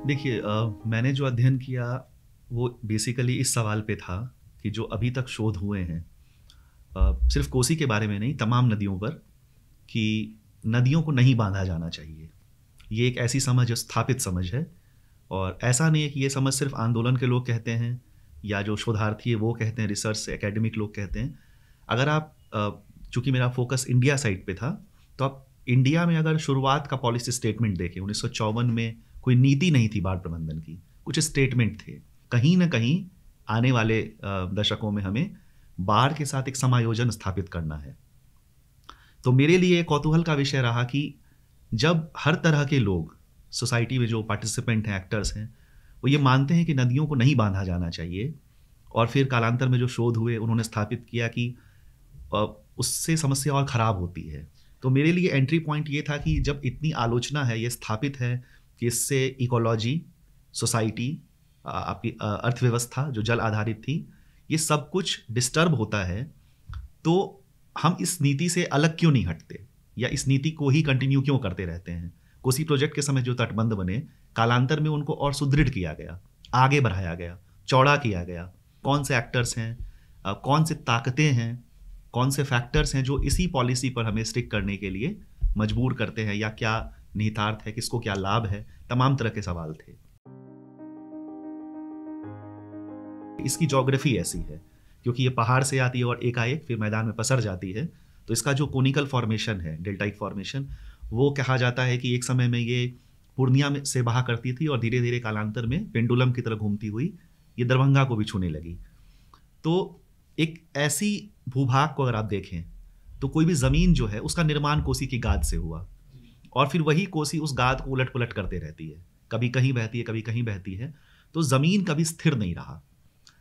देखिए मैंने जो अध्ययन किया वो बेसिकली इस सवाल पे था कि जो अभी तक शोध हुए हैं सिर्फ कोसी के बारे में नहीं, तमाम नदियों पर, कि नदियों को नहीं बांधा जाना चाहिए। ये एक ऐसी समझ स्थापित समझ है, और ऐसा नहीं है कि ये समझ सिर्फ आंदोलन के लोग कहते हैं या जो शोधार्थी है वो कहते हैं, रिसर्च से एकेडमिक लोग कहते हैं। अगर आप चूंकि मेरा फोकस इंडिया साइड पे था, तो आप इंडिया में अगर शुरुआत का पॉलिसी स्टेटमेंट देखें, 1954 में कोई नीति नहीं थी बाढ़ प्रबंधन की, कुछ स्टेटमेंट थे। कहीं ना कहीं आने वाले दशकों में हमें बाढ़ के साथ एक समायोजन स्थापित करना है। तो मेरे लिए कौतूहल का विषय रहा कि जब हर तरह के लोग सोसाइटी में जो पार्टिसिपेंट हैं, एक्टर्स हैं, वो ये मानते हैं कि नदियों को नहीं बांधा जाना चाहिए, और फिर कालांतर में जो शोध हुए उन्होंने स्थापित किया कि उससे समस्या और ख़राब होती है। तो मेरे लिए एंट्री पॉइंट ये था कि जब इतनी आलोचना है, ये स्थापित है कि इससे इकोलॉजी, सोसाइटी, आपकी अर्थव्यवस्था जो जल आधारित थी, ये सब कुछ डिस्टर्ब होता है, तो हम इस नीति से अलग क्यों नहीं हटते, या इस नीति को ही कंटिन्यू क्यों करते रहते हैं। कोसी प्रोजेक्ट के समय जो तटबंध बने, कालांतर में उनको और सुदृढ़ किया गया, आगे बढ़ाया गया, चौड़ा किया गया। कौन से एक्टर्स हैं, कौन से ताकतें हैं, कौन से फैक्टर्स हैं जो इसी पॉलिसी पर हमें स्टिक करने के लिए मजबूर करते हैं, या क्या निहितार्थ है, किसको क्या लाभ है, तमाम तरह के सवाल थे। इसकी ज्योग्राफी ऐसी है क्योंकि ये पहाड़ से आती है और एकाएक फिर मैदान में पसर जाती है, तो इसका जो कोनिकल फॉर्मेशन है, डेल्टाइक फॉर्मेशन, वो कहा जाता है कि एक समय में ये पूर्णिया में से बहा करती थी और धीरे धीरे कालांतर में पेंडुलम की तरह घूमती हुई ये दरभंगा को भी छूने लगी। तो एक ऐसी भूभाग को अगर आप देखें, तो कोई भी ज़मीन जो है उसका निर्माण कोसी की गाद से हुआ, और फिर वही कोसी उस गाद को उलट पुलट करते रहती है, कभी कहीं बहती है, कभी कहीं बहती है। तो ज़मीन कभी स्थिर नहीं रहा।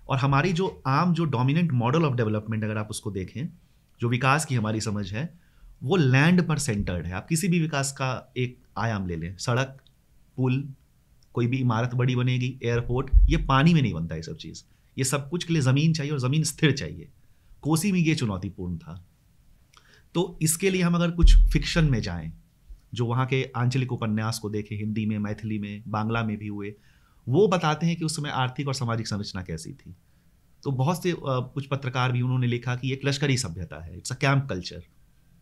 और हमारी जो आम जो डोमिनेंट मॉडल ऑफ डेवलपमेंट, अगर आप उसको देखें, जो विकास की हमारी समझ है, वो लैंड पर सेंटर्ड है। आप किसी भी विकास का एक आयाम ले लें, सड़क, पुल, कोई भी इमारत बड़ी बनेगी, एयरपोर्ट, ये पानी में नहीं बनता। ये सब चीज़, ये सब कुछ के लिए ज़मीन चाहिए, और ज़मीन स्थिर चाहिए। कोसी में ये चुनौतीपूर्ण था। तो इसके लिए हम अगर कुछ फिक्शन में जाएं, जो वहाँ के आंचलिक उपन्यास को देखें, हिंदी में, मैथिली में, बांग्ला में भी हुए, वो बताते हैं कि उस समय आर्थिक और सामाजिक संरचना कैसी थी। तो बहुत से कुछ पत्रकार भी उन्होंने लिखा कि एक लश्करी सभ्यता है, इट्स अ कैंप कल्चर,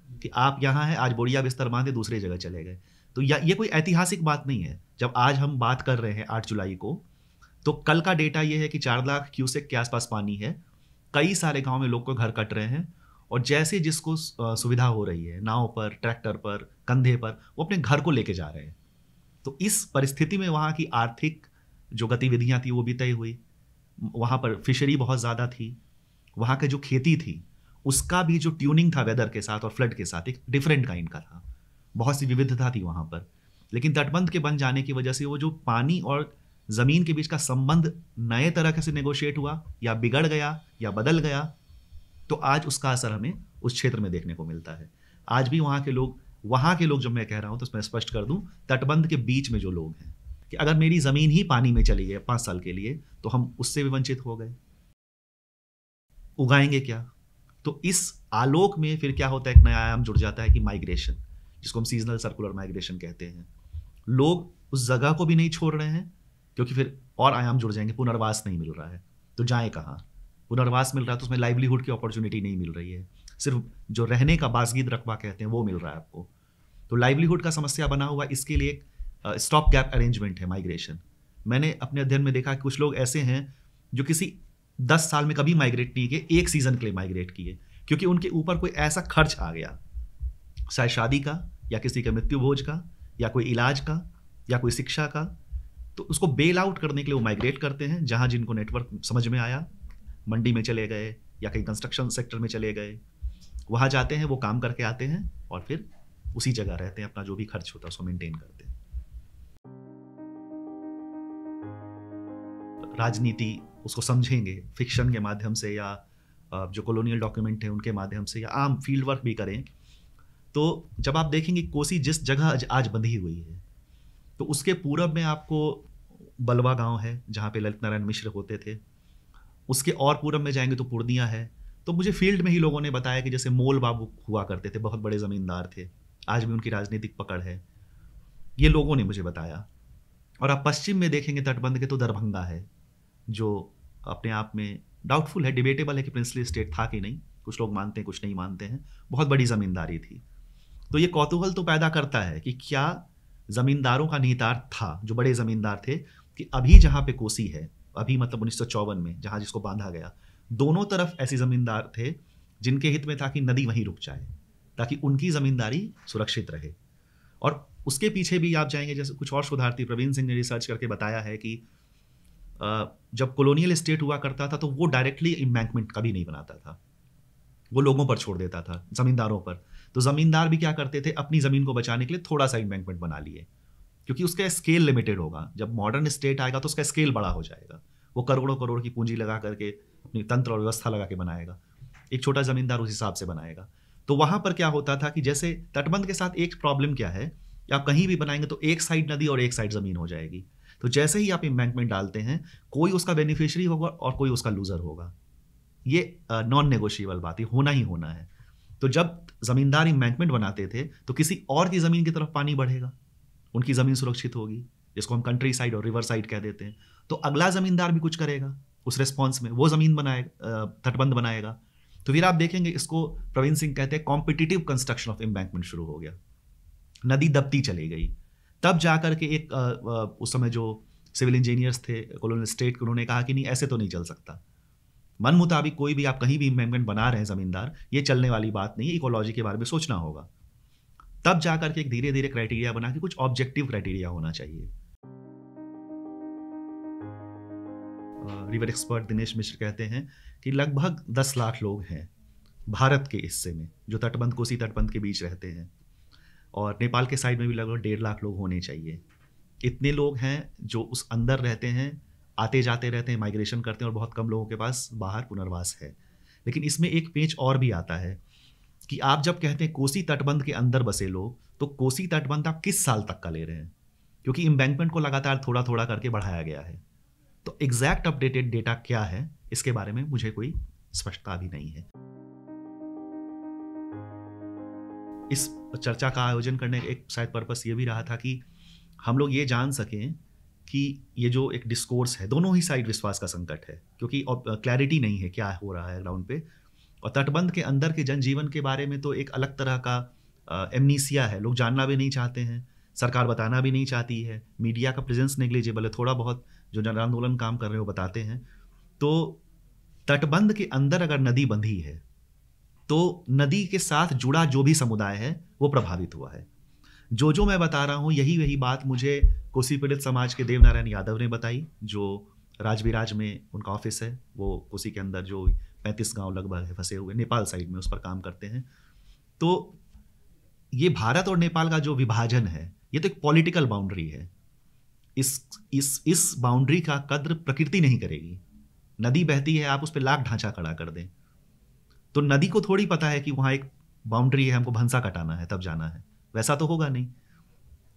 कि आप यहाँ हैं, आज बोरिया बिस्तर बांधे दूसरी जगह चले गए। तो ये कोई ऐतिहासिक बात नहीं है। जब आज हम बात कर रहे हैं 8 जुलाई को, तो कल का डेटा ये है कि 4 लाख क्यूसेक के आसपास पानी है। कई सारे गांव में लोग को घर कट रहे हैं, और जैसे जिसको सुविधा हो रही है, नाव पर, ट्रैक्टर पर, कंधे पर, वो अपने घर को लेके जा रहे हैं। तो इस परिस्थिति में वहाँ की आर्थिक जो गतिविधियाँ थी वो भी तय हुई। वहाँ पर फिशरी बहुत ज़्यादा थी, वहाँ की जो खेती थी उसका भी जो ट्यूनिंग था वेदर के साथ और फ्लड के साथ, एक डिफरेंट काइंड का था। बहुत सी विविधता थी वहाँ पर। लेकिन तटबंध के बन जाने की वजह से वो जो पानी और ज़मीन के बीच का संबंध नए तरह से नेगोशिएट हुआ, या बिगड़ गया, या बदल गया, तो आज उसका असर हमें उस क्षेत्र में देखने को मिलता है। आज भी वहाँ के लोग जब मैं कह रहा हूँ, तो मैं स्पष्ट कर दूँ, तटबंध के बीच में जो लोग हैं, कि अगर मेरी ज़मीन ही पानी में चली गई 5 साल के लिए, तो हम उससे भी वंचित हो गए, उगाएंगे क्या। तो इस आलोक में फिर क्या होता है, एक नया आयाम जुड़ जाता है कि माइग्रेशन, जिसको हम सीजनल सर्कुलर माइग्रेशन कहते हैं। लोग उस जगह को भी नहीं छोड़ रहे हैं, क्योंकि फिर और आयाम जुड़ जाएंगे, पुनर्वास नहीं मिल रहा है, तो जाए कहाँ। पुनर्वास मिल रहा है तो उसमें लाइवलीहुड की अपॉर्चुनिटी नहीं मिल रही है, सिर्फ जो रहने का बासगीद रकबा कहते हैं वो मिल रहा है आपको। तो लाइवलीहुड का समस्या बना हुआ, इसके लिए एक स्टॉप गैप अरेंजमेंट है माइग्रेशन। मैंने अपने अध्ययन में देखा कि कुछ लोग ऐसे हैं जो किसी 10 साल में कभी माइग्रेट नहीं किए, एक सीजन के लिए माइग्रेट किए, क्योंकि उनके ऊपर कोई ऐसा खर्च आ गया, शायद शादी का, या किसी के मृत्यु भोज का, या कोई इलाज का, या कोई शिक्षा का। तो उसको बेल आउट करने के लिए वो माइग्रेट करते हैं, जहाँ जिनको नेटवर्क समझ में आया, मंडी में चले गए या कहीं कंस्ट्रक्शन सेक्टर में चले गए, वहाँ जाते हैं, वो काम करके आते हैं, और फिर उसी जगह रहते हैं, अपना जो भी खर्च होता है उसको मेंटेन करते हैं। राजनीति उसको समझेंगे फिक्शन के माध्यम से, या जो कॉलोनियल डॉक्यूमेंट है उनके माध्यम से, या आम फील्ड वर्क भी करें, तो जब आप देखेंगे कोसी जिस जगह आज बंधी हुई है, तो उसके पूरब में आपको बलवा गांव है जहाँ पे ललित नारायण मिश्र होते थे। उसके और पूरब में जाएंगे तो पूर्णिया है। तो मुझे फील्ड में ही लोगों ने बताया कि जैसे मोल बाबू हुआ करते थे, बहुत बड़े ज़मींदार थे, आज भी उनकी राजनीतिक पकड़ है, ये लोगों ने मुझे बताया। और आप पश्चिम में देखेंगे तटबंध के तो दरभंगा है, जो अपने आप में डाउटफुल है, डिबेटेबल है कि प्रिंसली स्टेट था कि नहीं, कुछ लोग मानते हैं कुछ नहीं मानते हैं। बहुत बड़ी ज़मींदारी थी। तो ये कौतूहल तो पैदा करता है कि क्या ज़मींदारों का निहितार्थ था, जो बड़े ज़मींदार थे, कि अभी जहाँ पे कोसी है, अभी मतलब 1954 में जहाँ जिसको बांधा गया, दोनों तरफ ऐसे ज़मींदार थे जिनके हित में था कि नदी वहीं रुक जाए ताकि उनकी ज़मींदारी सुरक्षित रहे। और उसके पीछे भी आप जाएंगे, जैसे कुछ और शोधार्थी प्रवीण सिंह ने रिसर्च करके बताया है कि जब कॉलोनियल स्टेट हुआ करता था तो वो डायरेक्टली एम्बैंकमेंट कभी नहीं बनाता था, वो लोगों पर छोड़ देता था, ज़मींदारों पर। तो ज़मींदार भी क्या करते थे, अपनी ज़मीन को बचाने के लिए थोड़ा सा एम्बैंकमेंट बना लिए, क्योंकि उसका स्केल लिमिटेड होगा। जब मॉडर्न स्टेट आएगा तो उसका स्केल बड़ा हो जाएगा, वो करोड़ों करोड़ की पूंजी लगा करके अपनी तंत्र और व्यवस्था लगा के बनाएगा, एक छोटा ज़मींदार उस हिसाब से बनाएगा। तो वहाँ पर क्या होता था कि जैसे तटबंध के साथ एक प्रॉब्लम क्या है कि आप कहीं भी बनाएंगे तो एक साइड नदी और एक साइड ज़मीन हो जाएगी। तो जैसे ही आप एम्बैंकमेंट डालते हैं, कोई उसका बेनिफिशियरी होगा और कोई उसका लूज़र होगा। ये नॉन नेगोशिएबल बात है, होना ही होना है। तो जब ज़मींदार एम्बैंकमेंट बनाते थे तो किसी और की ज़मीन की तरफ पानी बढ़ेगा, उनकी ज़मीन सुरक्षित होगी, जिसको हम कंट्री साइड और रिवर साइड कह देते हैं। तो अगला ज़मींदार भी कुछ करेगा उस रिस्पॉन्स में, वो ज़मीन बनाएगा, तटबंध बनाएगा। तो फिर आप देखेंगे, इसको प्रवीण सिंह कहते हैं कॉम्पिटिटिव कंस्ट्रक्शन ऑफ एम्बैंकमेंट शुरू हो गया। नदी दबती चली गई, तब जाकर के एक उस समय जो सिविल इंजीनियर्स थे कॉलोनियल स्टेट के, उन्होंने कहा कि नहीं, ऐसे तो नहीं चल सकता। मन मुताबिक कोई भी आप कहीं भी एम्बैंकमेंट बना रहे हैं ज़मींदार, ये चलने वाली बात नहीं है, इकोलॉजी के बारे में सोचना होगा। तब जाकर के एक धीरे धीरे क्राइटेरिया बना के कुछ ऑब्जेक्टिव क्राइटेरिया होना चाहिए। रिवर एक्सपर्ट दिनेश मिश्र कहते हैं कि लगभग 10 लाख लोग हैं भारत के हिस्से में जो तटबंध, कोसी तटबंध के बीच रहते हैं, और नेपाल के साइड में भी लगभग 1.5 लाख लोग होने चाहिए। इतने लोग हैं जो उस अंदर रहते हैं, आते जाते रहते हैं, माइग्रेशन करते हैं, और बहुत कम लोगों के पास बाहर पुनर्वास है। लेकिन इसमें एक पेंच और भी आता है कि आप जब कहते हैं कोसी तटबंध के अंदर बसे लोग, तो कोसी तटबंध आप किस साल तक का ले रहे हैं, क्योंकि एम्बैंकमेंट को लगातार थोड़ा थोड़ा करके बढ़ाया गया है। तो एग्जैक्ट अपडेटेड डेटा क्या है, इसके बारे में मुझे कोई स्पष्टता भी नहीं है। इस चर्चा का आयोजन करने का एक शायद पर्पस ये भी रहा था कि हम लोग ये जान सकें कि ये जो एक डिस्कोर्स है, दोनों ही साइड विश्वास का संकट है, क्योंकि क्लैरिटी नहीं है क्या हो रहा है ग्राउंड पे। और तटबंध के अंदर के जनजीवन के बारे में तो एक अलग तरह का एमनीसिया है, लोग जानना भी नहीं चाहते हैं, सरकार बताना भी नहीं चाहती है, मीडिया का प्रेजेंस नेग्लिजिबल है, थोड़ा बहुत जो जन आंदोलन काम कर रहे हो बताते हैं। तो तटबंध के अंदर अगर नदी बंधी है तो नदी के साथ जुड़ा जो भी समुदाय है वो प्रभावित हुआ है। जो मैं बता रहा हूँ, यही बात मुझे कोसी पीड़ित समाज के देवनारायण यादव ने बताई, जो राजविराज में उनका ऑफिस है, वो कोसी के अंदर जो 35 गांव लगभग है फंसे हुए नेपाल साइड में, उस पर काम करते हैं। तो ये भारत और नेपाल का जो विभाजन है, ये तो एक पॉलिटिकल बाउंड्री है। इस बाउंड्री का कद्र प्रकृति नहीं करेगी। नदी बहती है, आप उस पर लाख ढांचा खड़ा कर दें, तो नदी को थोड़ी पता है कि वहाँ एक बाउंड्री है, हमको भंसा कटाना है तब जाना है, वैसा तो होगा नहीं।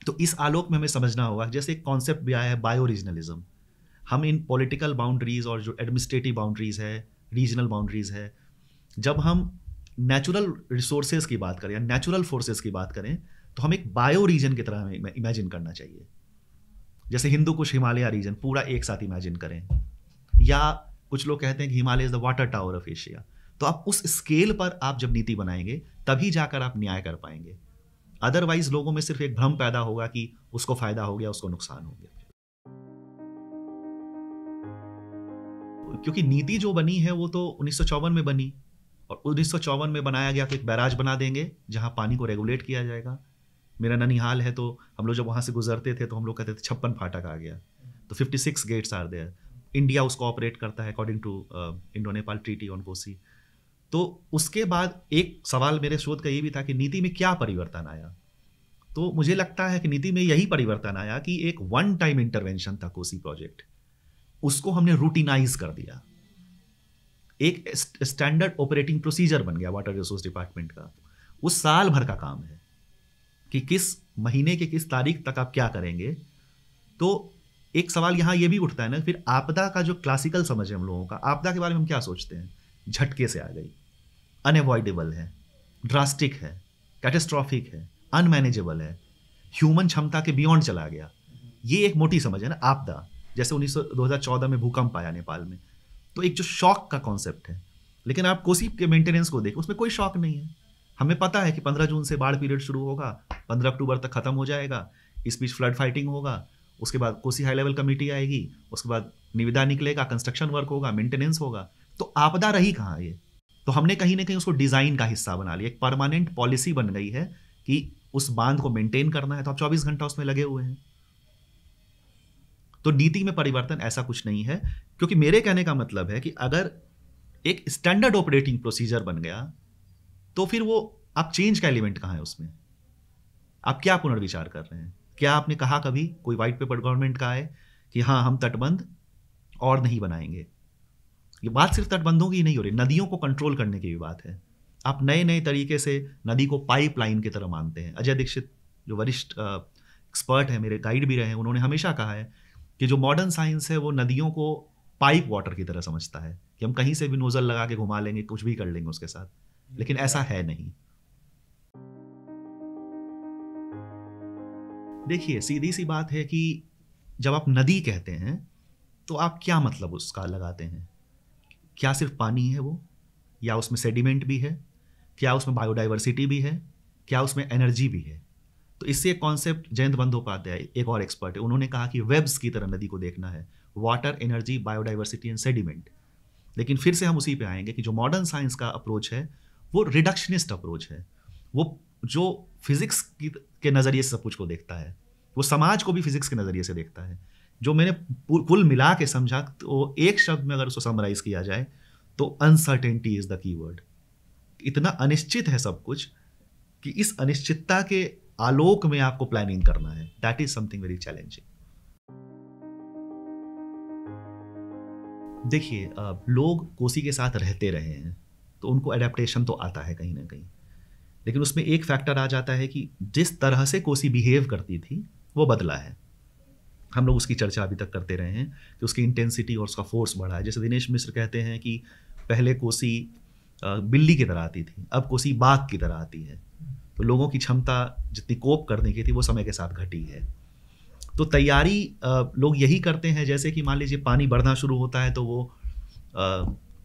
तो इस आलोक में हमें समझना होगा, जैसे एक कॉन्सेप्ट भी आया है बायो रीजनलिज्म। हम इन पॉलिटिकल बाउंड्रीज और जो एडमिनिस्ट्रेटिव बाउंड्रीज है, रीजनल बाउंड्रीज है, जब हम नेचुरल रिसोर्सेज की बात करें या नेचुरल फोर्सेस की बात करें, तो हम एक बायो रीजन की तरह हमें इमेजिन करना चाहिए। जैसे हिंदू कुश हिमालय रीजन पूरा एक साथ इमेजिन करें, या कुछ लोग कहते हैं कि Himalaya is the water tower of Asia. तो आप उस स्केल पर आप जब नीति बनाएंगे तभी जाकर आप न्याय कर पाएंगे। अदरवाइज लोगों में सिर्फ एक भ्रम पैदा होगा कि उसको फायदा हो गया, उसको नुकसान हो गया। क्योंकि नीति जो बनी है वो तो 1954 में बनी, और 1954 में बनाया गया तो एक बैराज बना देंगे जहां पानी को रेगुलेट किया जाएगा। मेरा ननिहाल है, तो हम लोग जब वहां से गुजरते थे तो हम लोग कहते थे 56 फाटक आ गया, तो 56 गेट्स आर देयर। इंडिया उसको ऑपरेट करता है according to Indo Nepal treaty on Kosi. तो उसके बाद एक सवाल मेरे शोध का ये भी था कि नीति में क्या परिवर्तन आया। तो मुझे लगता है कि नीति में यही परिवर्तन आया कि एक वन टाइम इंटरवेंशन था कोसी प्रोजेक्ट, उसको हमने रूटीनाइज कर दिया, एक स्टैंडर्ड ऑपरेटिंग प्रोसीजर बन गया वाटर रिसोर्स डिपार्टमेंट का। उस साल भर का काम है कि किस महीने के किस तारीख तक आप क्या करेंगे। तो एक सवाल यहाँ ये भी उठता है ना, फिर आपदा का जो क्लासिकल समझ है हम लोगों का, आपदा के बारे में हम क्या सोचते हैं, झटके से आ गई, अनएवॉइडेबल है, ड्रास्टिक है, कैटेस्ट्रॉफिक है, अनमैनेजेबल है, ह्यूमन क्षमता के बियॉन्ड चला गया। ये एक मोटी समझ है ना, आपदा। जैसे 2014 में भूकंप आया नेपाल में, तो एक जो शॉक का कॉन्सेप्ट है, लेकिन आप कोसी के मेंटेनेंस को देखो, उसमें कोई शॉक नहीं है। हमें पता है कि 15 जून से बाढ़ पीरियड शुरू होगा, 15 अक्टूबर तक खत्म हो जाएगा, इस बीच फ्लड फाइटिंग होगा, उसके बाद कोसी हाई लेवल कमेटी आएगी, उसके बाद निविदा निकलेगा, कंस्ट्रक्शन वर्क होगा, मेंटेनेंस होगा। तो आपदा रही कहाँ ये? तो हमने कहीं ना कहीं उसको डिजाइन का हिस्सा बना लिया, एक परमानेंट पॉलिसी बन गई है कि उस बांध को मेंटेन करना है, तो आप 24 घंटा उसमें लगे हुए हैं। तो नीति में परिवर्तन ऐसा कुछ नहीं है, क्योंकि मेरे कहने का मतलब है कि अगर एक स्टैंडर्ड ऑपरेटिंग प्रोसीजर बन गया, तो फिर वो आप चेंज का एलिमेंट कहाँ है उसमें? आप क्या पुनर्विचार कर रहे हैं? क्या आपने कहा कभी, कोई व्हाइट पेपर गवर्नमेंट का है कि हाँ हम तटबंध और नहीं बनाएंगे? ये बात सिर्फ तटबंधों की नहीं हो रही, नदियों को कंट्रोल करने की भी बात है। आप नए नए तरीके से नदी को पाइपलाइन की तरह मानते हैं। अजय दीक्षित जो वरिष्ठ एक्सपर्ट है, मेरे गाइड भी रहे हैं, उन्होंने हमेशा कहा है कि जो मॉडर्न साइंस है वो नदियों को पाइप वाटर की तरह समझता है, कि हम कहीं से भी नोजल लगा के घुमा लेंगे, कुछ भी कर लेंगे उसके साथ, लेकिन ऐसा है नहीं। देखिए, सीधी सी बात है कि जब आप नदी कहते हैं तो आप क्या मतलब उसका लगाते हैं? क्या सिर्फ पानी है वो, या उसमें सेडिमेंट भी है, क्या उसमें बायोडाइवर्सिटी भी है, क्या उसमें एनर्जी भी है? तो इससे एक कॉन्सेप्ट जयंत बंदोपाध्याय, एक और एक्सपर्ट है, उन्होंने कहा कि वेब्स की तरह नदी को देखना है, water, energy, biodiversity and sediment. लेकिन फिर से हम उसी पे आएंगे कि जो मॉडर्न साइंस का अप्रोच है वो रिडक्शनिस्ट अप्रोच है। वो जो फिजिक्स के नज़रिए से सब कुछ को देखता है, वो समाज को भी फिजिक्स के नज़रिए से देखता है। जो मैंने कुल मिला के समझा, तो एक शब्द में अगर उसको समराइज किया जाए तो अनसर्टेनिटी इज द कीवर्ड। इतना अनिश्चित है सब कुछ कि इस अनिश्चितता के आलोक में आपको प्लानिंग करना है, that is something very challenging. देखिए, लोग कोसी के साथ रहते रहे हैं तो उनको एडेप्टेशन तो आता है कहीं ना कहीं, लेकिन उसमें एक फैक्टर आ जाता है कि जिस तरह से कोसी बिहेव करती थी वो बदला है। हम लोग उसकी चर्चा अभी तक करते रहे हैं कि उसकी इंटेंसिटी और उसका फोर्स बढ़ा है। जैसे दिनेश मिश्र कहते हैं कि पहले कोसी बिल्ली की तरह आती थी, अब कोसी बाघ की तरह आती है। तो लोगों की क्षमता जितनी कोप करने की थी वो समय के साथ घटी है। तो तैयारी लोग यही करते हैं, जैसे कि मान लीजिए पानी बढ़ना शुरू होता है तो वो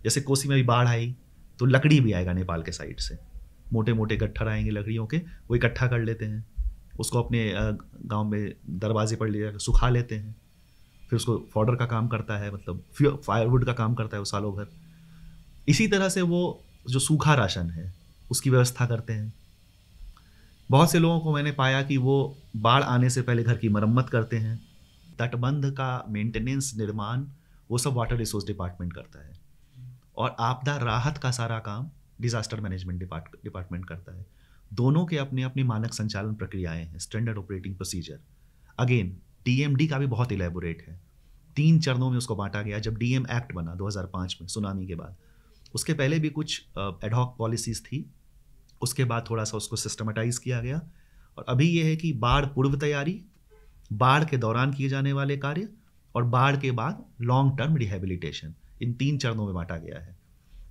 जैसे कोसी में भी बाढ़ आई तो लकड़ी भी आएगा नेपाल के साइड से, मोटे मोटे गट्ठर आएंगे लकड़ियों के, वो इकट्ठा कर लेते हैं, उसको अपने गांव में दरवाजे पर ले जाकर सुखा लेते हैं, फिर उसको फॉडर का काम करता है, मतलब फायरवुड का काम करता है वो सालों भर। इसी तरह से वो जो सूखा राशन है उसकी व्यवस्था करते हैं। बहुत से लोगों को मैंने पाया कि वो बाढ़ आने से पहले घर की मरम्मत करते हैं। तटबंध का मेंटेनेंस, निर्माण, वो सब वाटर रिसोर्स डिपार्टमेंट करता है, और आपदा राहत का सारा काम डिजास्टर मैनेजमेंट डिपार्टमेंट करता है। दोनों के अपने अपनी मानक संचालन प्रक्रियाएं हैं, standard operating procedure. Again DMD का भी बहुत इलेबोरेट है, 3 चरणों में उसको बांटा गया। जब डीएम एक्ट बना 2005 में सुनामी के बाद, उसके पहले भी कुछ एडहॉक पॉलिसीज थी, उसके बाद थोड़ा सा उसको सिस्टमेटाइज किया गया, और अभी यह है कि बाढ़ पूर्व तैयारी, बाढ़ के दौरान किए जाने वाले कार्य, और बाढ़ के बाद लॉन्ग टर्म रिहेबिलिटेशन, इन 3 चरणों में बांटा गया है।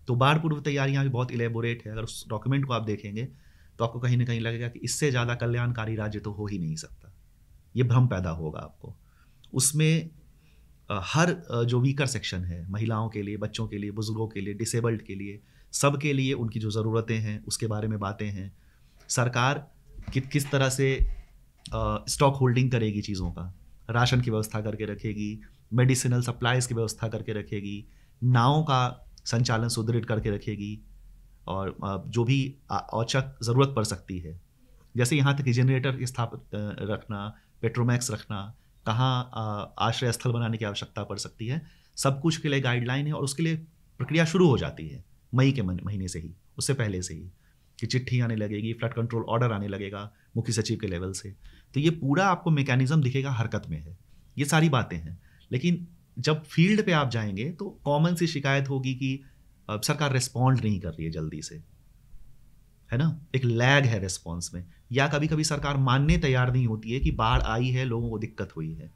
तो बाढ़ पूर्व तैयारियां भी बहुत इलेबोरेट है। अगर उस डॉक्यूमेंट को आप देखेंगे तो आपको कहीं ना कहीं लगेगा कि इससे ज़्यादा कल्याणकारी राज्य तो हो ही नहीं सकता, ये भ्रम पैदा होगा आपको। उसमें हर जो वीकर सेक्शन है, महिलाओं के लिए, बच्चों के लिए, बुजुर्गों के लिए, डिसेबल्ड के लिए, सब के लिए उनकी जो ज़रूरतें हैं उसके बारे में बातें हैं। सरकार किस तरह से स्टॉक होल्डिंग करेगी चीज़ों का, राशन की व्यवस्था करके रखेगी, मेडिसिनल सप्लाईज की व्यवस्था करके रखेगी, नावों का संचालन सुदृढ़ करके रखेगी, और जो भी औचक ज़रूरत पड़ सकती है, जैसे यहाँ तक कि जनरेटर स्थापित रखना, पेट्रोमैक्स रखना, कहाँ आश्रय स्थल बनाने की आवश्यकता पड़ सकती है, सब कुछ के लिए गाइडलाइन है। और उसके लिए प्रक्रिया शुरू हो जाती है मई के महीने से ही, उससे पहले से ही, कि चिट्ठी आने लगेगी, फ्लड कंट्रोल ऑर्डर आने लगेगा मुख्य सचिव के लेवल से। तो ये पूरा आपको मैकेनिज्म दिखेगा, हरकत में है, ये सारी बातें हैं। लेकिन जब फील्ड पे आप जाएंगे तो कॉमन सी शिकायत होगी कि सरकार रिस्पॉन्ड नहीं कर रही है जल्दी से, है ना, एक लैग है रिस्पॉन्स में, या कभी कभी सरकार मानने तैयार नहीं होती है कि बाढ़ आई है, लोगों को दिक्कत हुई है।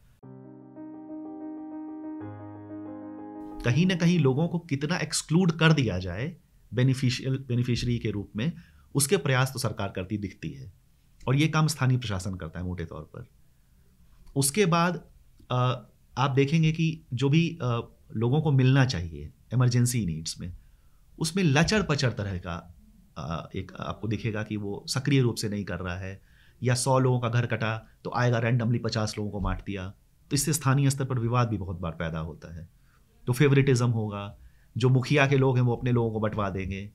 कहीं ना कहीं लोगों को कितना एक्सक्लूड कर दिया जाए बेनिफिशियरी के रूप में, उसके प्रयास तो सरकार करती दिखती है, और ये काम स्थानीय प्रशासन करता है मोटे तौर पर। उसके बाद आप देखेंगे कि जो भी लोगों को मिलना चाहिए इमरजेंसी नीड्स में, उसमें लचर पचर तरह का एक आपको दिखेगा कि वो सक्रिय रूप से नहीं कर रहा है। या 100 लोगों का घर कटा तो आएगा रैंडमली 50 लोगों को बांट दिया, तो इससे स्थानीय स्तर पर विवाद भी बहुत बार पैदा होता है। तो फेवरेटिज्म होगा, जो मुखिया के लोग हैं वो अपने लोगों को बंटवा देंगे।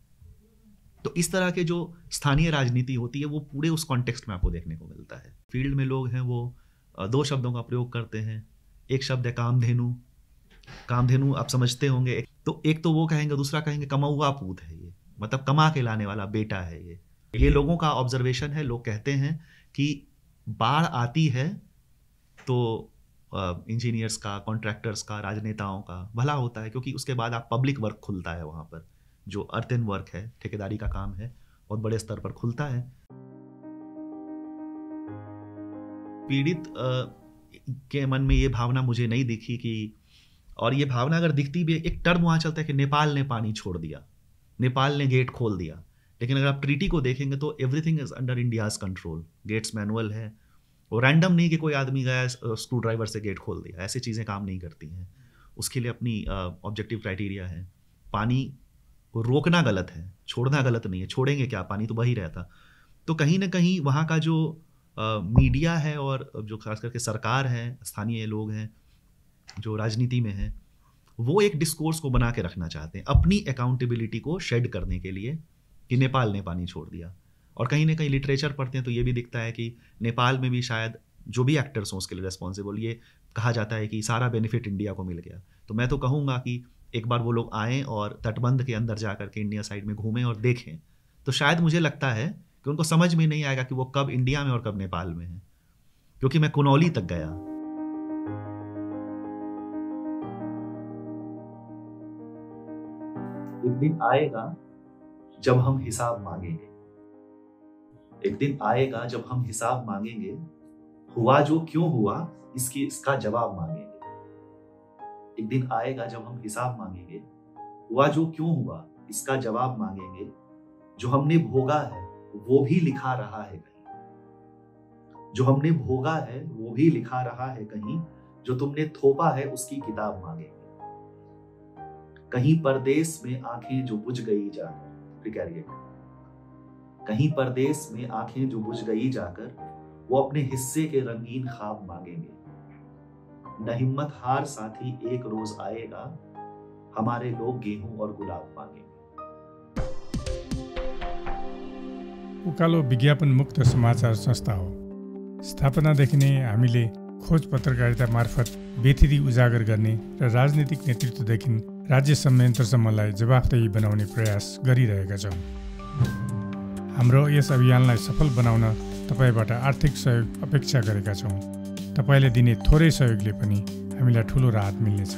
तो इस तरह के जो स्थानीय राजनीति होती है वो पूरे उस कॉन्टेक्स्ट में आपको देखने को मिलता है। फील्ड में लोग हैं वो 2 शब्दों का प्रयोग करते हैं। एक शब्द है कामधेनु। कामधेनु आप समझते होंगे, तो एक तो वो कहेंगे, दूसरा कहेंगे कमौआ पूत है ये, मतलब कमा के लाने वाला बेटा है ये लोगों का ऑब्जर्वेशन है। लोग कहते हैं कि बाढ़ आती है तो इंजीनियर्स का, कॉन्ट्रैक्टर्स का, राजनेताओं का भला होता है, क्योंकि उसके बाद आप पब्लिक वर्क खुलता है वहाँ पर, जो अर्थ वर्क है, ठेकेदारी का काम है, बहुत बड़े स्तर पर खुलता है। पीड़ित के मन में ये भावना मुझे नहीं दिखी कि, और ये भावना अगर दिखती भी, एक टर्म वहाँ चलता है कि नेपाल ने पानी छोड़ दिया, नेपाल ने गेट खोल दिया। लेकिन अगर आप ट्रीटी को देखेंगे तो everything is under India's control. Gates manual है, वो रैंडम नहीं कि कोई आदमी गया स्क्रू ड्राइवर से गेट खोल दिया, ऐसी चीज़ें काम नहीं करती हैं। उसके लिए अपनी ऑब्जेक्टिव क्राइटेरिया है। पानी को रोकना गलत है, छोड़ना गलत नहीं है। छोड़ेंगे क्या, पानी तो वही रहता। तो कहीं ना कहीं वहाँ का जो मीडिया है और जो खास करके सरकार है, स्थानीय लोग हैं जो राजनीति में हैं, वो एक डिस्कोर्स को बना के रखना चाहते हैं अपनी अकाउंटेबिलिटी को शेड करने के लिए कि नेपाल ने पानी छोड़ दिया। और कहीं ना कहीं लिटरेचर पढ़ते हैं तो ये भी दिखता है कि नेपाल में भी शायद जो भी एक्टर्स हों उसके लिए रेस्पॉन्सिबल, ये कहा जाता है कि सारा बेनिफिट इंडिया को मिल गया। तो मैं तो कहूँगा कि एक बार वो लोग आएँ और तटबंध के अंदर जा कर के इंडिया साइड में घूमें और देखें, तो शायद मुझे लगता है कि उनको समझ में नहीं आएगा कि वो कब इंडिया में और कब नेपाल में है। क्योंकि मैं कुनौली तक गया, एक दिन आएगा जब हम हिसाब मांगेंगे, एक दिन आएगा जब हम हिसाब मांगेंगे, हुआ जो क्यों हुआ इसका जवाब मांगेंगे। एक दिन आएगा जब हम हिसाब मांगेंगे, हुआ जो क्यों हुआ इसका जवाब मांगेंगे। जो हमने भोगा है वो भी लिखा रहा है कहीं, जो हमने भोगा है वो भी लिखा रहा है कहीं, जो तुमने थोपा है उसकी किताब मांगेंगे। कहीं परदेश में आंखें जो बुझ गई जाकर, प्रिकैरिएट, कहीं परदेश में आंखें जो बुझ गई जाकर, वो अपने हिस्से के रंगीन ख्वाब मांगेंगे। न हिम्मत हार साथी एक रोज आएगा, हमारे लोग गेहूं और गुलाब मांगेंगे। उकालो विज्ञापन मुक्त समाचार संस्था हो। स्थापनादेखि नै हामीले खोज पत्रकारिता मार्फत बेथिरी उजागर गर्ने र राजनीतिक नेतृत्वदेखि राज्य संयन्त्रसम्मलाई जवाफदेही बनाउने प्रयास गरिरहेका छौँ। हाम्रो यस अभियानलाई सफल बनाउन तपाईबाट आर्थिक सहयोग अपेक्षा गरेका छौँ। तपाईले दिने थोरै सहयोगले पनि हामीलाई ठूलो राहत मिल्नेछ।